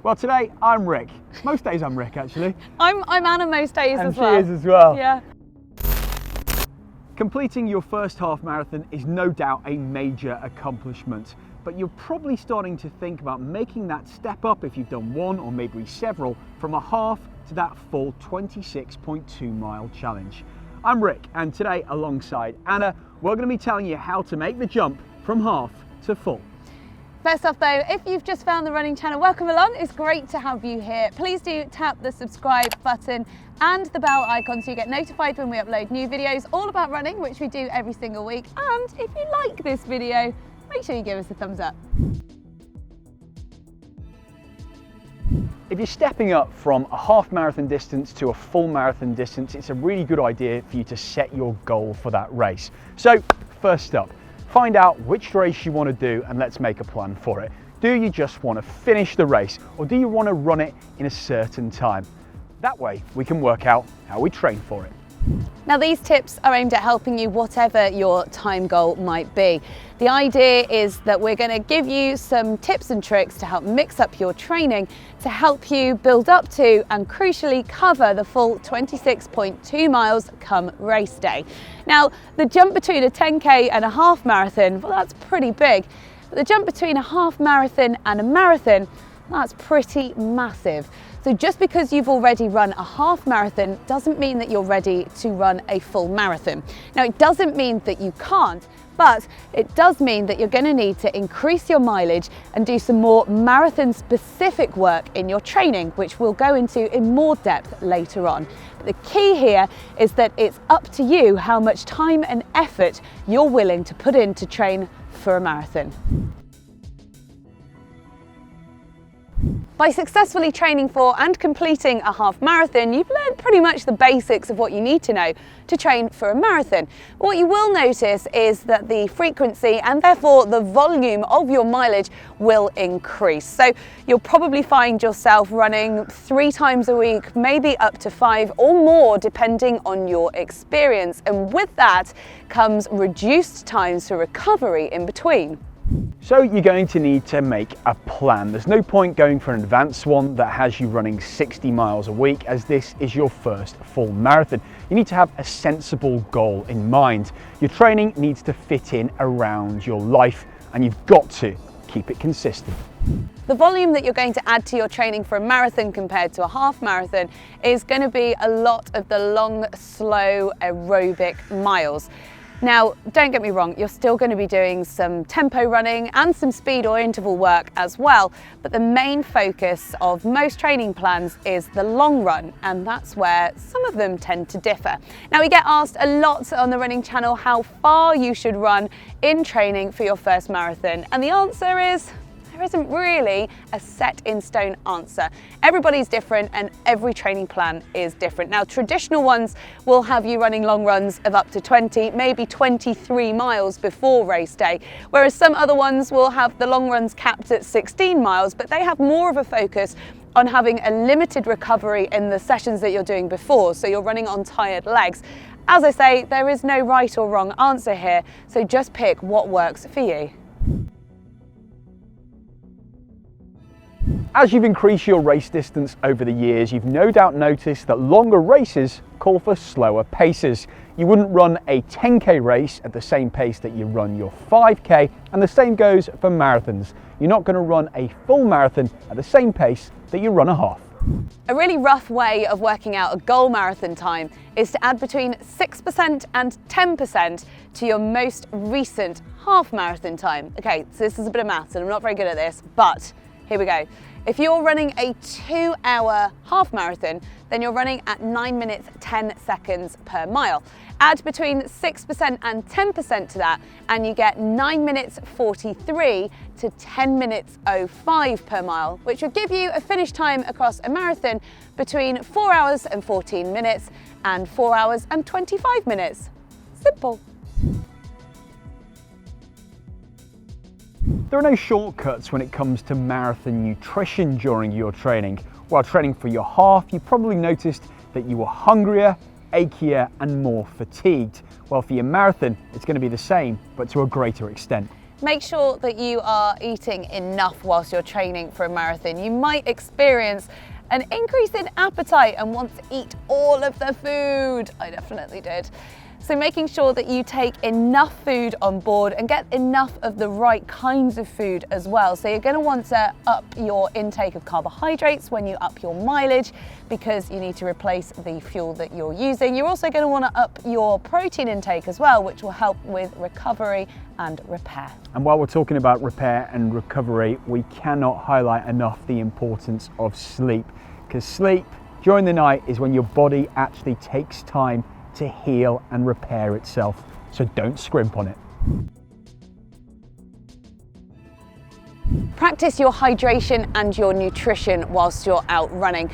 Well, today I'm Rick. Most days I'm Rick, actually. I'm Anna most days and as well. And she is as well. Yeah. Completing your first half marathon is no doubt a major accomplishment, but you're probably starting to think about making that step up if you've done one or maybe several from a half to that full 26.2 mile challenge. I'm Rick, and today alongside Anna, we're going to be telling you how to make the jump from half to full. First off though, if you've just found the running channel, welcome along. It's great to have you here. Please do tap the subscribe button and the bell icon so you get notified when we upload new videos all about running, which we do every single week. And if you like this video, make sure you give us a thumbs up. If you're stepping up from a half marathon distance to a full marathon distance, it's a really good idea for you to set your goal for that race. So first up, find out which race you want to do and let's make a plan for it. Do you just want to finish the race or do you want to run it in a certain time? That way we can work out how we train for it. Now these tips are aimed at helping you whatever your time goal might be. The idea is that we're going to give you some tips and tricks to help mix up your training to help you build up to and crucially cover the full 26.2 miles come race day. Now the jump between a 10k and a half marathon, well that's pretty big, but the jump between a half marathon and a marathon, that's pretty massive. So just because you've already run a half marathon doesn't mean that you're ready to run a full marathon. Now it doesn't mean that you can't, but it does mean that you're going to need to increase your mileage and do some more marathon specific work in your training, which we'll go into in more depth later on. But the key here is that it's up to you how much time and effort you're willing to put in to train for a marathon. By successfully training for and completing a half marathon, you've learned pretty much the basics of what you need to know to train for a marathon. What you will notice is that the frequency and therefore the volume of your mileage will increase. So you'll probably find yourself running 3 times a week, maybe up to 5 or more depending on your experience. And with that comes reduced times for recovery in between. So you're going to need to make a plan. There's no point going for an advanced one that has you running 60 miles a week as this is your first full marathon. You need to have a sensible goal in mind. Your training needs to fit in around your life and you've got to keep it consistent. The volume that you're going to add to your training for a marathon compared to a half marathon is going to be a lot of the long, slow aerobic miles. Now, don't get me wrong, you're still going to be doing some tempo running and some speed or interval work as well, but the main focus of most training plans is the long run, and that's where some of them tend to differ. Now, we get asked a lot on the running channel how far you should run in training for your first marathon, and the answer is there isn't really a set in stone answer. Everybody's different and every training plan is different. Now traditional ones will have you running long runs of up to 20, maybe 23 miles before race day, whereas some other ones will have the long runs capped at 16 miles, but they have more of a focus on having a limited recovery in the sessions that you're doing before, so you're running on tired legs. As I say, there is no right or wrong answer here, so just pick what works for you. As you've increased your race distance over the years, you've no doubt noticed that longer races call for slower paces. You wouldn't run a 10k race at the same pace that you run your 5k, and the same goes for marathons. You're not going to run a full marathon at the same pace that you run a half. A really rough way of working out a goal marathon time is to add between 6% and 10% to your most recent half marathon time. Okay, so this is a bit of maths and I'm not very good at this, but here we go. If you're running a 2-hour half marathon, then you're running at 9 minutes 10 seconds per mile. Add between 6% and 10% to that and you get 9 minutes 43 to 10 minutes 05 per mile, which would give you a finish time across a marathon between 4 hours and 14 minutes and 4 hours and 25 minutes. Simple. There are no shortcuts when it comes to marathon nutrition during your training. While training for your half, you probably noticed that you were hungrier, achier and more fatigued. Well, for your marathon, it's going to be the same, but to a greater extent. Make sure that you are eating enough whilst you're training for a marathon. You might experience an increase in appetite and want to eat all of the food. I definitely did. So making sure that you take enough food on board and get enough of the right kinds of food as well. So you're going to want to up your intake of carbohydrates when you up your mileage, because you need to replace the fuel that you're using. You're also going to want to up your protein intake as well, which will help with recovery and repair. And while we're talking about repair and recovery, we cannot highlight enough the importance of sleep, because sleep during the night is when your body actually takes time to heal and repair itself. So don't scrimp on it. Practice your hydration and your nutrition whilst you're out running.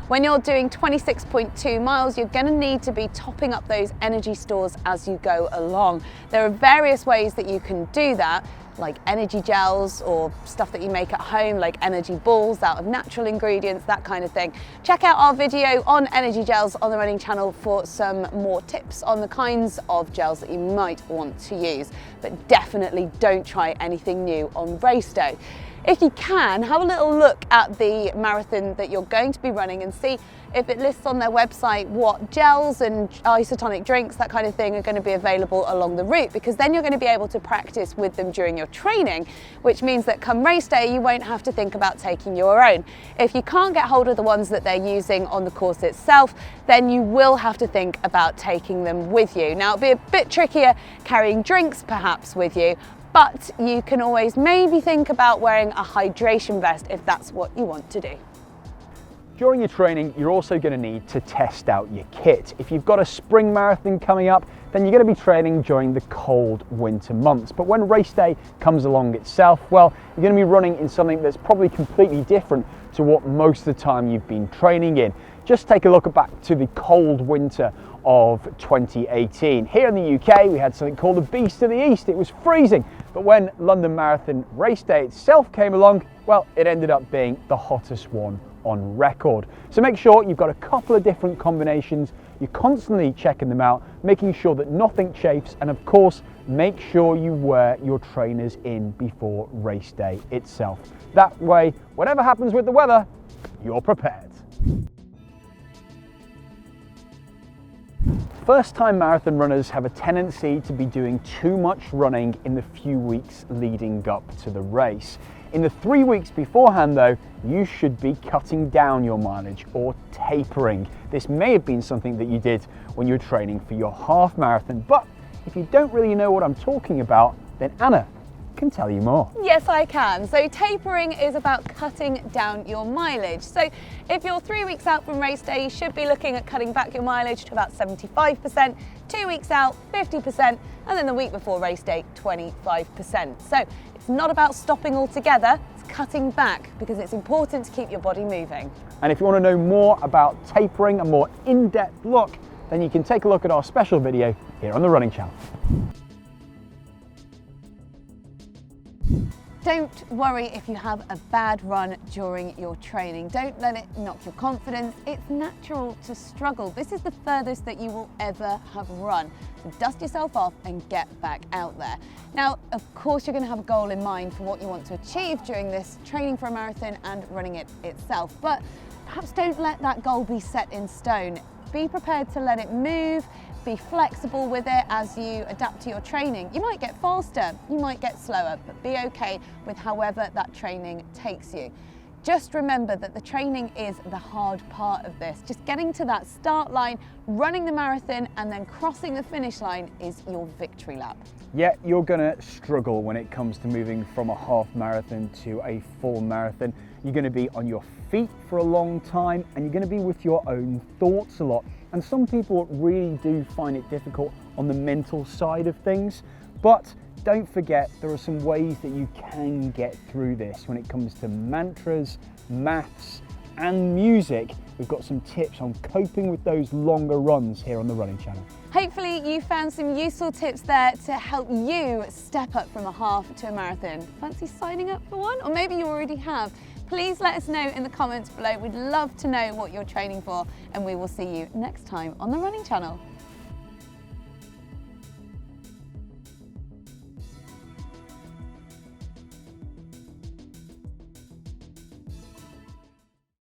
When you're doing 26.2 miles, you're going to need to be topping up those energy stores as you go along. There are various ways that you can do that, like energy gels or stuff that you make at home, like energy balls out of natural ingredients, that kind of thing. Check out our video on energy gels on the running channel for some more tips on the kinds of gels that you might want to use. But definitely don't try anything new on race day. If you can, have a little look at the marathon that you're going to be running and see if it lists on their website what gels and isotonic drinks, that kind of thing, are going to be available along the route, because then you're going to be able to practice with them during your training, which means that come race day you won't have to think about taking your own. If you can't get hold of the ones that they're using on the course itself, then you will have to think about taking them with you. Now, it'll be a bit trickier carrying drinks perhaps with you, but you can always maybe think about wearing a hydration vest if that's what you want to do. During your training, you're also going to need to test out your kit. If you've got a spring marathon coming up, then you're going to be training during the cold winter months. But when race day comes along itself, well, you're going to be running in something that's probably completely different to what most of the time you've been training in. Just take a look back to the cold winter of 2018. Here in the UK, we had something called the Beast of the East. It was freezing, but when London Marathon race day itself came along, well, it ended up being the hottest one on record. So make sure you've got a couple of different combinations. You're constantly checking them out, making sure that nothing chafes, and of course, make sure you wear your trainers in before race day itself. That way, whatever happens with the weather, you're prepared. First-time marathon runners have a tendency to be doing too much running in the few weeks leading up to the race. In the 3 weeks beforehand though, you should be cutting down your mileage or tapering. This may have been something that you did when you were training for your half marathon, but if you don't really know what I'm talking about, then Anna can tell you more. Yes, I can. So tapering is about cutting down your mileage. So if you're 3 weeks out from race day, you should be looking at cutting back your mileage to about 75%, 2 weeks out, 50%, and then the week before race day, 25%. So it's not about stopping altogether, it's cutting back, because it's important to keep your body moving. And if you want to know more about tapering, a more in-depth look, then you can take a look at our special video here on the Running Channel. Don't worry if you have a bad run during your training. Don't let it knock your confidence. It's natural to struggle. This is the furthest that you will ever have run. So dust yourself off and get back out there. Now, of course, you're going to have a goal in mind for what you want to achieve during this training for a marathon and running it itself. But perhaps don't let that goal be set in stone. Be prepared to let it move. Be flexible with it as you adapt to your training. You might get faster, you might get slower, but be okay with however that training takes you. Just remember that the training is the hard part of this. Just getting to that start line, running the marathon, and then crossing the finish line is your victory lap. Yeah, you're gonna struggle when it comes to moving from a half marathon to a full marathon. You're gonna be on your feet for a long time, and you're gonna be with your own thoughts a lot. And some people really do find it difficult on the mental side of things, but don't forget there are some ways that you can get through this when it comes to mantras, maths, and music. We've got some tips on coping with those longer runs here on the Running Channel. Hopefully you found some useful tips there to help you step up from a half to a marathon. Fancy signing up for one? Or maybe you already have. Please let us know in the comments below. We'd love to know what you're training for, and we will see you next time on the Running Channel.